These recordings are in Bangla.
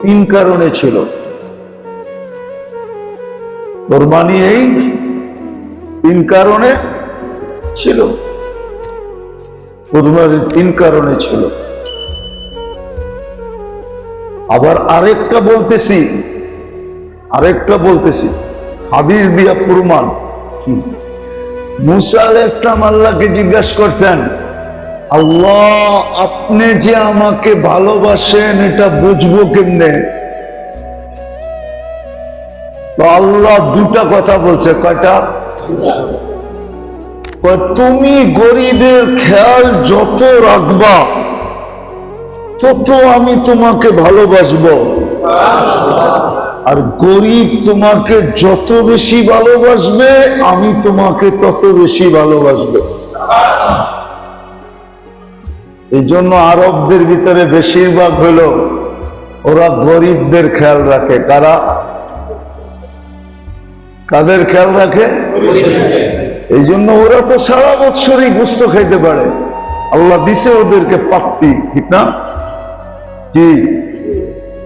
তিন কারণে ছিল। কোরবানি এই তিন কারণে ছিল, কোরবানির তিন কারণে ছিল। আবার আরেকটা বলতেছি হাদিস দিয়া প্রমাণ। মুসা আলাইহিস সালাম আল্লাহকে জিজ্ঞাসা করছেন, আল্লাহ আপনি যে আমাকে ভালোবাসেন এটা বুঝবো কেমনে? তো আল্লাহ দুটা কথা বলছে। কয়টা? তুমি গরিবের খেয়াল যত রাখবা তত আমি তোমাকে ভালোবাসবো, আর গরিব তোমাকে যত বেশি ভালোবাসবে আমি তোমাকে তত বেশি ভালোবাসবো। এই জন্য আরবদের ভিতরে বেশিরভাগ হলো ওরা গরিবদের খেয়াল রাখে। কাদের খেয়াল রাখে? এই জন্য ওরা তো সারা বছরই গোশত খাইতে পারে। আল্লাহ দিছে ওদেরকে পাত্তি, ঠিক না? কি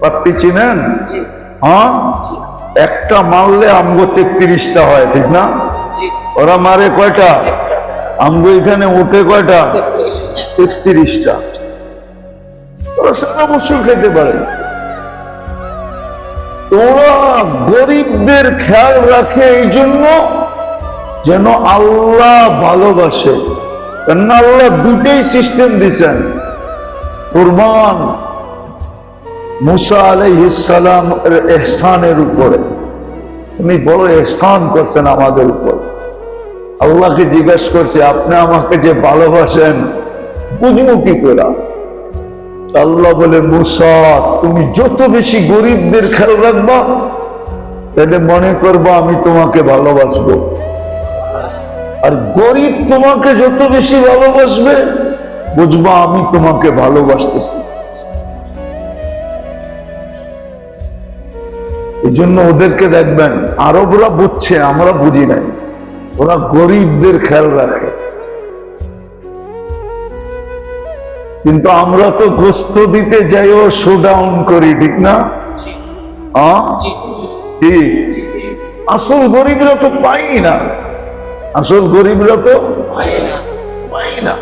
পাত্তি চিনেন? হ্যাঁ, একটা মারলে আমগো 33টা হয়, ঠিক না? ওরা মারে কয়টা? আমগো এখানে উঠে কয়টা? 33টা। ওরা সারা বছর খেতে পারে। তোরা গরিবদের খেয়াল রাখে এই জন্য যেন আল্লাহ ভালোবাসে। কেন আল্লাহ দুটেই সিস্টেম দিচ্ছেন। কুরবান মুসা আলাইহিস সালাম এর ইহসানের উপরে, উনি বড় ইহসান করছেন আমাদের উপর। আল্লাহকে জিজ্ঞাসা করছে, আপনি আমাকে যে ভালোবাসেন বুঝবো কি করে? আল্লাহ বলে, মুসা তুমি যত বেশি গরিবদের খেয়াল রাখবা তাহলে মনে করবা আমি তোমাকে ভালোবাসবো, আর গরিব তোমাকে যত বেশি ভালোবাসবে বুঝবা আমি তোমাকে ভালোবাসতেছি। এই জন্য ওদেরকে দেখবেন আরবরা বুঝছে, আমরা বুঝি নাই। ওরা গরিবদের খেয়াল রাখে, কিন্তু আমরা তো গোশত দিতে যাইও শোডাউন করি, ঠিক না? ঠিক। আসল গরিবরা তো পাই না, আসল গরিবরা তো পাই না,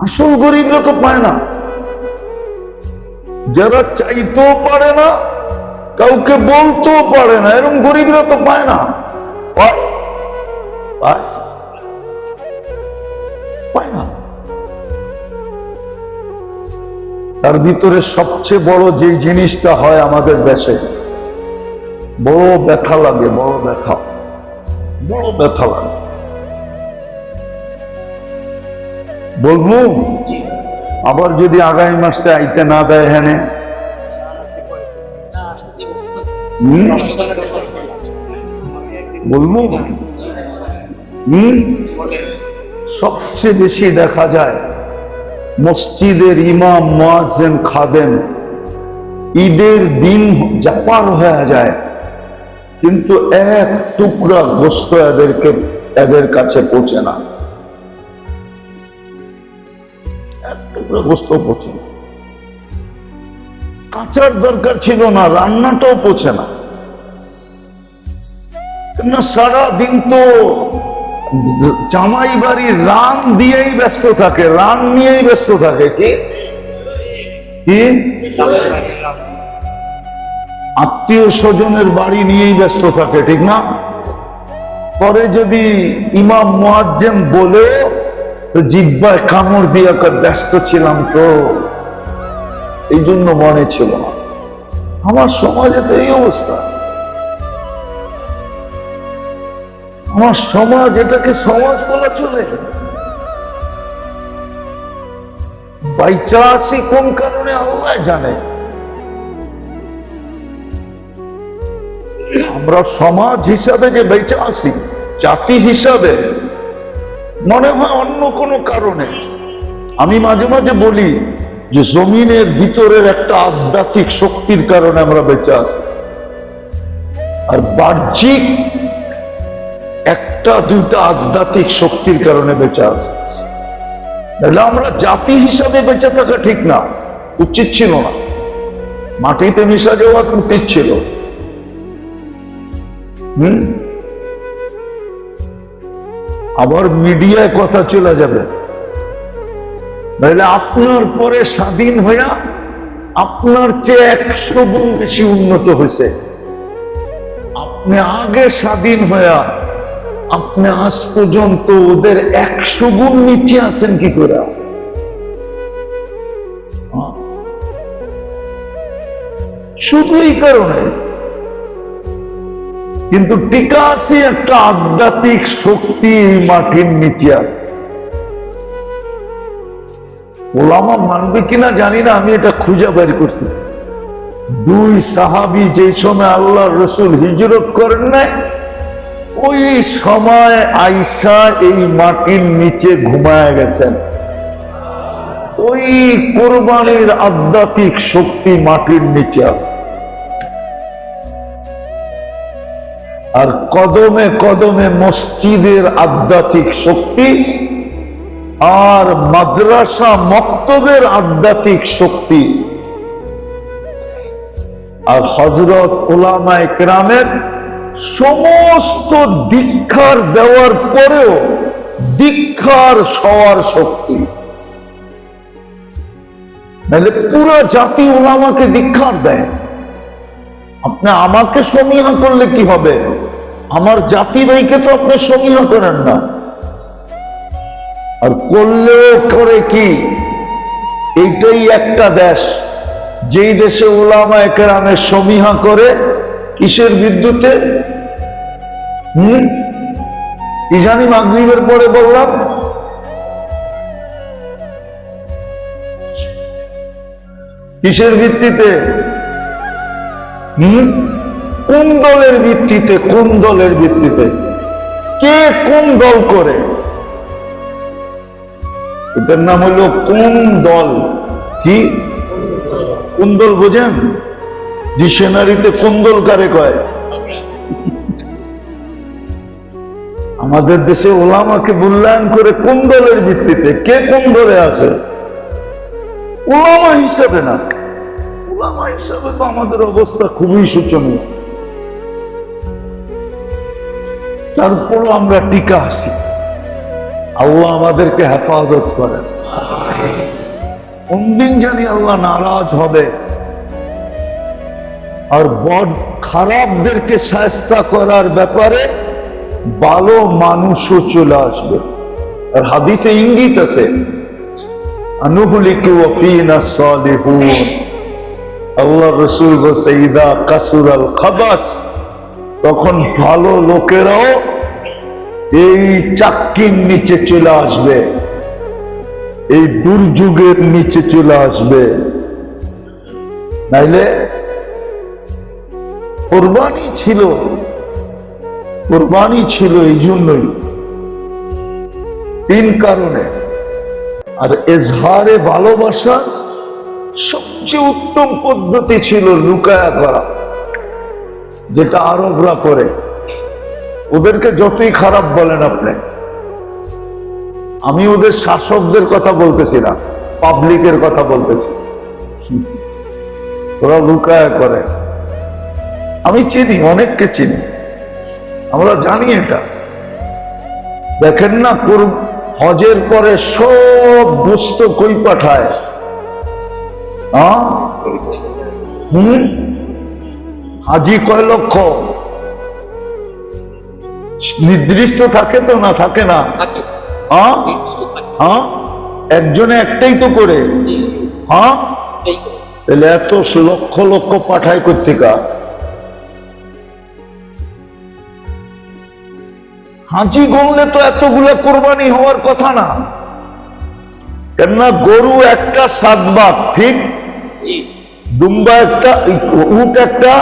আসল গরিবরা তো পায় না। যারা চাইতেও পারে না, কাউকে বলতেও পারে না, এরকম গরিবরা তো পায় না। পায় না। তার ভিতরে সবচেয়ে বড় যে জিনিসটা হয় আমাদের দেশে, বড় ব্যথা লাগে, বড় ব্যথা লাগে। বলবো আবার যদি আগামী মাসে আইতে না দেয়, হ্যাঁ বলবো। সবচেয়ে বেশি দেখা যায় মসজিদের ইমাম, মুয়াজ্জিন, খাদেম ঈদের দিন পার হয়ে যায় কিন্তু এক টুকরা গোশত এদের কাছে পৌঁছে না, এক টুকরা গোশত পৌঁছে না। কাঁচার দরকার ছিল না, রান্নাটাও পৌঁছে না। সারা দিন তো জামাই বাড়ির রান দিয়েই ব্যস্ত থাকে, রান নিয়েই ব্যস্ত থাকে। কি আত্মীয় স্বজনের বাড়ি নিয়েই ব্যস্ত থাকে, ঠিক না? পরে যদি ইমাম মুয়াজ্জিন বলে তো জিহ্বায় কামড় দিয়ে ব্যস্ত ছিলাম তো এই জন্য মনে ছিল না। আমার সমাজে তো এই অবস্থা। আমার সমাজ, এটাকে সমাজ বলা চলে? বাইচা আছি কোন কারণে আল্লাহ জানে। আমরা সমাজ হিসাবে যে বেঁচে আছি, জাতি হিসাবে মনে হয় অন্য কোনো কারণে। আমি মাঝে মাঝে বলি যে জমিনের ভিতরের একটা আধ্যাত্মিক শক্তির কারণে আমরা বেঁচে আছি, আর বাহ্যিক একটা দুইটা আধ্যাত্মিক শক্তির কারণে বেঁচে আছে। তাহলে আমরা জাতি হিসাবে বেঁচে থাকা ঠিক না। উচিত ছিল না, মাটিতে মিশা যাওয়া উচিত ছিল। আবার মিডিয়ায় কথা চলে যাবে, তাহলে আপনার পরে স্বাধীন হইয়া আপনার চেয়ে 100 গুণ বেশি উন্নত হয়েছে। আপনি আগে স্বাধীন হইয়া আপনি আজ পর্যন্ত ওদের 100 গুণ নিচে আছেন কি করে? শুধু এই কারণে। কিন্তু টিকা আছে একটা আধ্যাত্মিক শক্তি মাটির নিচে আছে। ওলামা মানবে কিনা জানি না, আমি এটা খুঁজে বের করছি। 2 সাহাবী যে সময় আল্লাহর রাসূল হিজরত করেন নাই, ওই সময় আয়েশা এই মাটির নিচে ঘুমায় গেছেন। ওই কোরবানির আধ্যাত্মিক শক্তি মাটির নিচে আছে। আর কদমে কদমে মসজিদের আধ্যাত্মিক শক্তি আর মাদ্রাসা মক্তবের আধ্যাত্মিক শক্তি আর হযরত উলামায়ে কেরামের সমস্ত দীক্ষার দেওয়ার পরেও দীক্ষার সওয়ার শক্তি। তাহলে পুরো জাতি উলামাকে দীক্ষার দেয়। আপনি আমাকে সমীহা করলে কি হবে? আমার জাতি ভাইকে তো আপনি সমীহা করেন না। আর করলেও করে কি? এইটাই একটা দেশ যেই দেশে উলামায়ে কেরামের সমীহা করে কিসের বিদ্যুতে? কি জানি মাগরিবের পরে বললাম, কিসের ভিত্তিতে? কোন দলের ভিত্তিতে? কোন দলের ভিত্তিতে? কে কোন দল করে? এটার নাম হলো কোন দল। কি কোন দল বোঝেন? ডিকশনারিতে কোন দল কারে কয়? আমাদের দেশে ওলামাকে মূল্যায়ন করে কোন দলের ভিত্তিতে? কে কোন দলে আছে? ওলামা হিসাবে না। ওলামা হিসাবে তো আমাদের অবস্থা খুবই শোচনীয়। তারপরও আমরা টিকা আসি। আল্লাহ আমাদেরকে হেফাজত করেন। কোনদিন জানি আল্লাহ নারাজ হবে আর বড় খারাপদেরকে শায়েস্তা করার ব্যাপারে ভালো মানুষও চলে আসবে। আর হাদিসে ইঙ্গিত আছে, আনুহলিকু ওয়া ফীনা সালিহুন। আল্লাহর রাসূল বলেছে, ইদা কাসুরাল খাবাস, তখন ভালো লোকেরাও এই চাক্কির নিচে চলে আসবে, এই দুর্যোগের নিচে চলে আসবে। নাইলে কোরবানি ছিল এই জন্যই, 3 কারণে। আর এজহারে ভালোবাসা সবচেয়ে উত্তম পদ্ধতি ছিল লুকায়া করা, যেটা আরবরা করে। ওদেরকে যতই খারাপ বলেন আপনি, আমি ওদের শাসকদের কথা বলতেছি না, পাবলিকের কথা বলতেছি। ওরা লুকায়া করে। আমি চিনি, অনেককে চিনি, আমরা জানি এটা। দেখেন না, হজের পরে সব বস্তু কই পাঠায়? হাজি কয় লক্ষ? নির্দিষ্ট থাকে তো না থাকে না? একজনে একটাই তো করে। তাহলে এত লক্ষ লক্ষ পাঠায় কোত্থেকা? হাজি গণলে তো এতগুলো কোরবানি হওয়ার কথা না। কেননা গরু একটা 7 ভাগ, ঠিক? দুম্বা একটা, উট একটা,